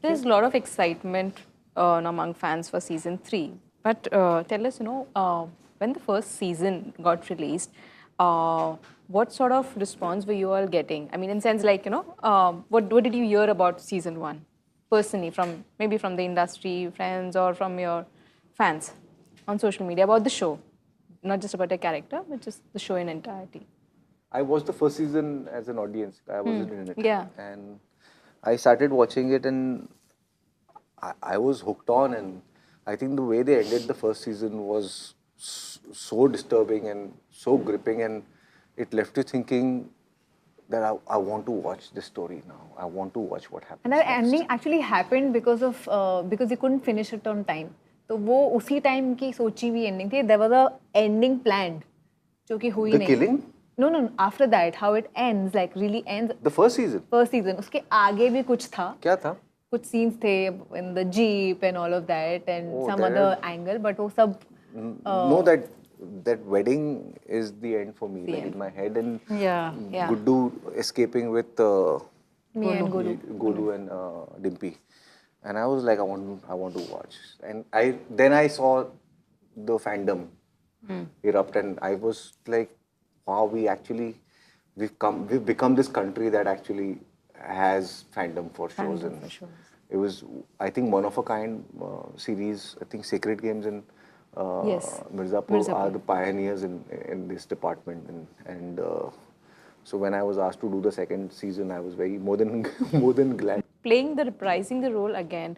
There's a lot of excitement among fans for season 3. But tell us, when the first season got released, what sort of response were you all getting? I mean, in sense like, what did you hear about season 1? Personally, from maybe from the industry, friends, or from your fans on social media about the show? Not just about a character, but just the show in entirety. I watched the first season as an audience. I wasn't in it. Yeah. And I started watching it and I was hooked on. And I think the way they ended the first season was so disturbing and so gripping. And it left you thinking that I want to watch this story now. I want to watch what happens. And that next. ending actually happened because they couldn't finish it on time. तो वो उसी time की सोची हुई ending थी. There was a ending planned, जो कि हुई नहीं. The killing? No. After that, how it ends, like really ends. The first season? First season. उसके आगे भी कुछ था. क्या था? कुछ scenes थे in the jeep and all of that and some other angle, but वो सब. No, that wedding is the end for me, like in my head, and Guddu escaping with Me and Golu and Dimpy, and I was like, I want to watch, and then I saw the fandom erupt, and I was like, wow, we've become this country that actually has fandom for shows, and it was, I think, one of a kind series. I think Sacred Games and Mirzapur are the pioneers in this department, and so when I was asked to do the second season, I was more than glad. Reprising the role again,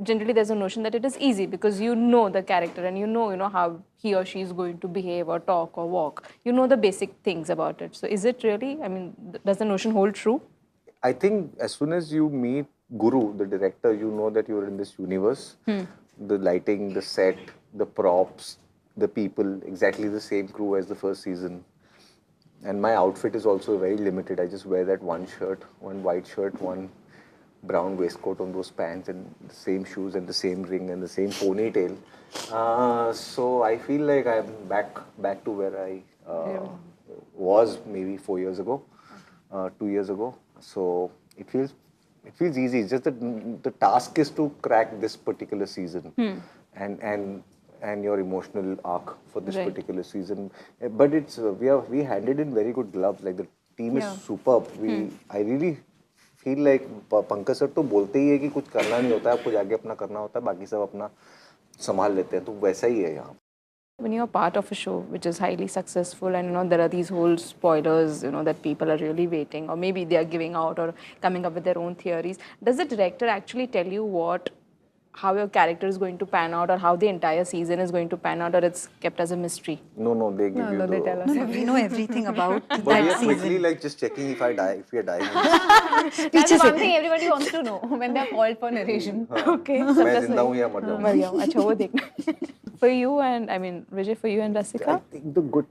generally there's a notion that it is easy because you know the character and you know how he or she is going to behave or talk or walk. You know the basic things about it. So is it really, I mean, does the notion hold true? I think as soon as you meet Guru, the director, you know that you're in this universe. The lighting, the set, the props, the people, exactly the same crew as the first season. And my outfit is also very limited. I just wear that one shirt, one white shirt, one brown waistcoat on those pants, and the same shoes and the same ring and the same ponytail. So I feel like I'm back to where I was maybe 4 years ago, 2 years ago. So it feels easy. It's just that the task is to crack this particular season and your emotional arc for this particular season. But it's we handed in very good gloves. Like the team is superb. I really feel like Pankaj sir तो बोलते ही है कि कुछ करना नहीं होता है, आपको जाके अपना करना होता है, बाकी सब अपना संभाल लेते हैं. तो वैसा ही है यहाँ. When you're part of a show which is highly successful and there are these whole spoilers that people are really waiting, or maybe they are giving out or coming up with their own theories, does the director actually tell you how your character is going to pan out or how the entire season is going to pan out, or it's kept as a mystery? No, they give you they tell us. We know everything about but that we are quickly season. like just checking if we are dying. That's one thing everybody wants to know when they're called for narration. Okay. मैं जिंदा हूँ या मर जाऊँ. अच्छा वो देखना. For you and, I mean, Vijay, for you and Rasika? I think the good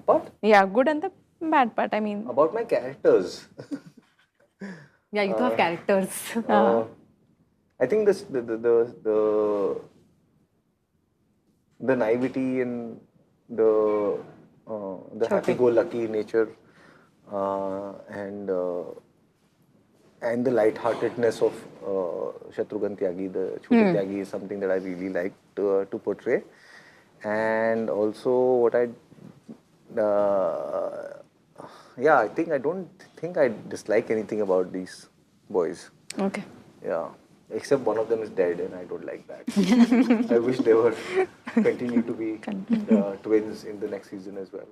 part? Yeah, good and the bad part, I mean. About my characters. Yeah, you have characters. I think this the naivety and the happy-go-lucky nature and the light-heartedness of Shatrughan Tyagi, the Chote Tyagi, is something that I really like to portray. And also what I don't think I dislike anything about these boys. Okay. Yeah. Except one of them is dead, and I don't like that. I wish they were continue to be twins in the next season as well.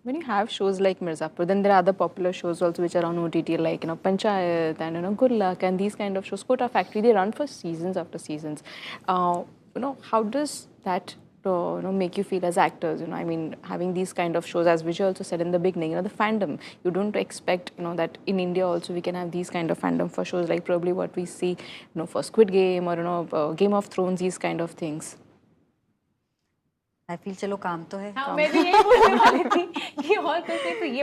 When you have shows like Mirzapur, then there are other popular shows also which are on OTT, like Panchayat and Good Luck and these kind of shows. Kota Factory, they run for seasons after seasons. How does that make you feel as actors? I mean, having these kind of shows, as Vijay also said in the beginning, the fandom. You don't expect, that in India also we can have these kind of fandom for shows like probably what we see, for Squid Game or Game of Thrones, these kind of things. I feel चलो काम तो है. हाँ, मैं भी यही बोलने वाली थी कि और कुछ नहीं तो ये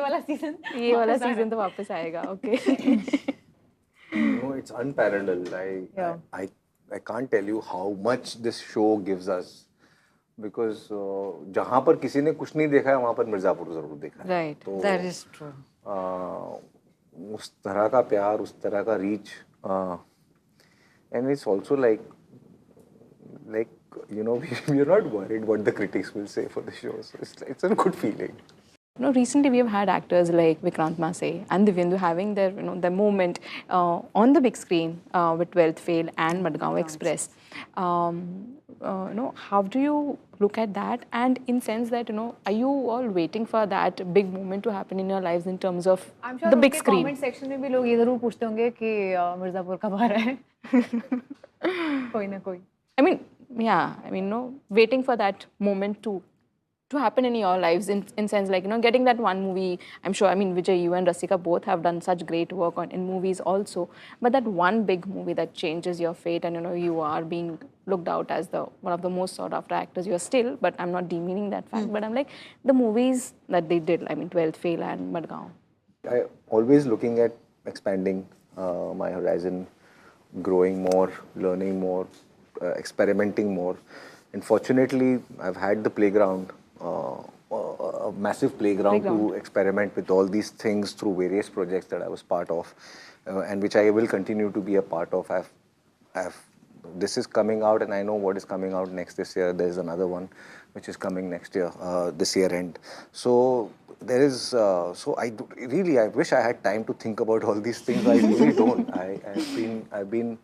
वाला सीजन तो वापस आएगा. Okay. No, it's unparalleled. I can't tell you how much this show gives us. Because जहाँ पर किसी ने कुछ नहीं देखा है वहाँ पर मिर्जापुर जरूर देखा है. Right. That is true. उस तरह का प्यार, उस तरह का reach Uh, and it's also like we are not worried what the critics will say for the show. So it's a good feeling. Recently we have had actors like Vikrant Massey and Divyendu having their, their moment on the big screen with 12th Fail and Madgaon Express. How do you look at that? And in sense that, are you all waiting for that big moment to happen in your lives in terms of I'm sure the big उनके screen? comment section में भी लोग ये जरूर पूछते होंगे कि मिर्जापुर कब आ रहा है कोई ना कोई I mean, yeah, no, waiting for that moment to happen in your lives in sense like, getting that one movie. I'm sure, Vijay, you and Rasika both have done such great work in movies also. But that one big movie that changes your fate and, you are being looked out as the one of the most sought after actors. You are still, but I'm not demeaning that fact. But I'm like, the movies that they did, 12th Fail and Madgaon. I always looking at expanding my horizon, growing more, learning more, experimenting more. And fortunately, I've had the playground, a massive playground to experiment with all these things through various projects that I was part of, and which I will continue to be a part of. This is coming out, and I know what is coming out next this year. There's another one which is coming next year, this year end. So there is. Really, I wish I had time to think about all these things. I really don't. I've been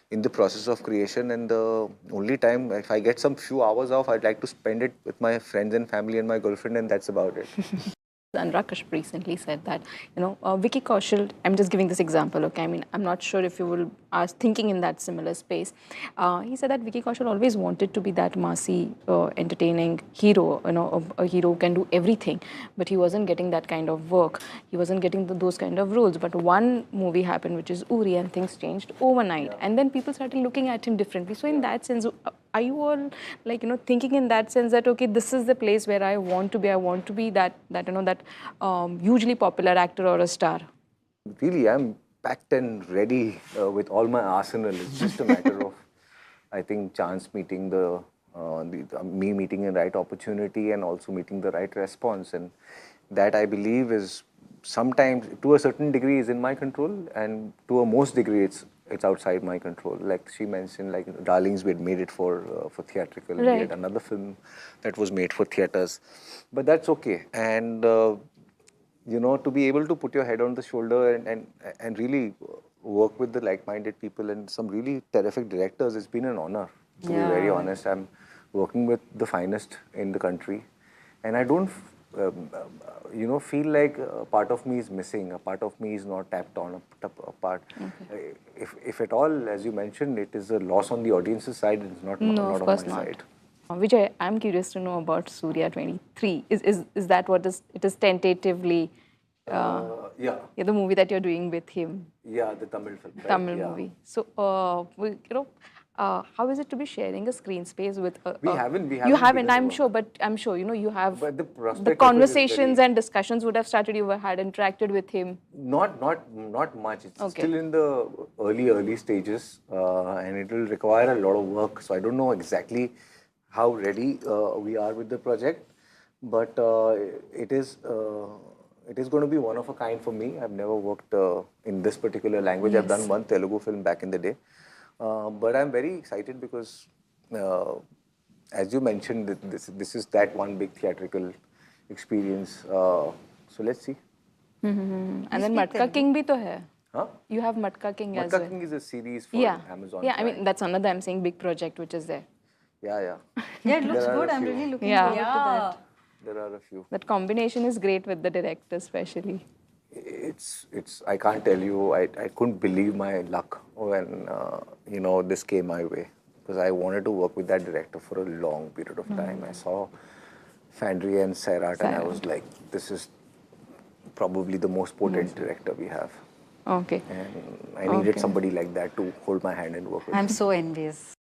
in the process of creation, and the only time if I get some few hours off, I'd like to spend it with my friends and family and my girlfriend, and that's about it. Anurag Kashyap recently said that, Vicky Kaushal, I'm just giving this example, okay? I'm not sure if you will are thinking in that similar space. He said that Vicky Kaushal always wanted to be that massy, entertaining hero, a hero who can do everything, but he wasn't getting that kind of work. He wasn't getting those kind of roles. But one movie happened, which is Uri, and things changed overnight. Yeah. And then people started looking at him differently. So in that sense, are you all like, thinking in that sense that, okay, this is the place where I want to be. I want to be that hugely popular actor or a star? Really, I'm packed and ready with all my arsenal. It's just a matter of, I think, chance meeting me meeting the right opportunity and also meeting the right response. And that, I believe, is sometimes, to a certain degree, is in my control, and to a most degree, it's outside my control. Like she mentioned, like Darlings, we had made it for theatrical. Right. We had another film that was made for theaters, but that's okay. And to be able to put your head on the shoulder and really work with the like-minded people and some really terrific directors, it's been an honor. To be very honest, I'm working with the finest in the country, and I don't feel like a part of me is missing, a part of me is not tapped on, a part. Okay. If at all, as you mentioned, it is a loss on the audience's side, it's not on my side. Vijay, I'm curious to know about Surya 23. Is that what it is tentatively? Yeah, the movie that you're doing with him. Yeah, the Tamil film. Right? Tamil movie. So, how is it to be sharing a screen space with? We haven't. You haven't. I'm sure, but I'm sure you have. But the conversations and discussions would have started. You had interacted with him. Not much. It's still in the early stages, and it will require a lot of work. So I don't know exactly how ready we are with the project, but it is going to be one of a kind for me. I've never worked in this particular language. Yes. I've done one Telugu film back in the day, but I'm very excited because, as you mentioned, this is that one big theatrical experience. So let's see. And then Matka King bhi to hai. Huh? You have Matka King as well. Matka King is a series for Amazon. Yeah, Prime. That's another, I'm saying, big project which is there. Yeah. Yeah, it looks good. I'm really looking forward to that. There are a few. That combination is great with the director, especially. It's. I can't tell you. I couldn't believe my luck when this came my way, because I wanted to work with that director for a long period of time. I saw Fandry and Sairat, and I was like, this is probably the most potent director we have. Okay. And I needed somebody like that to hold my hand and work with. I'm so envious.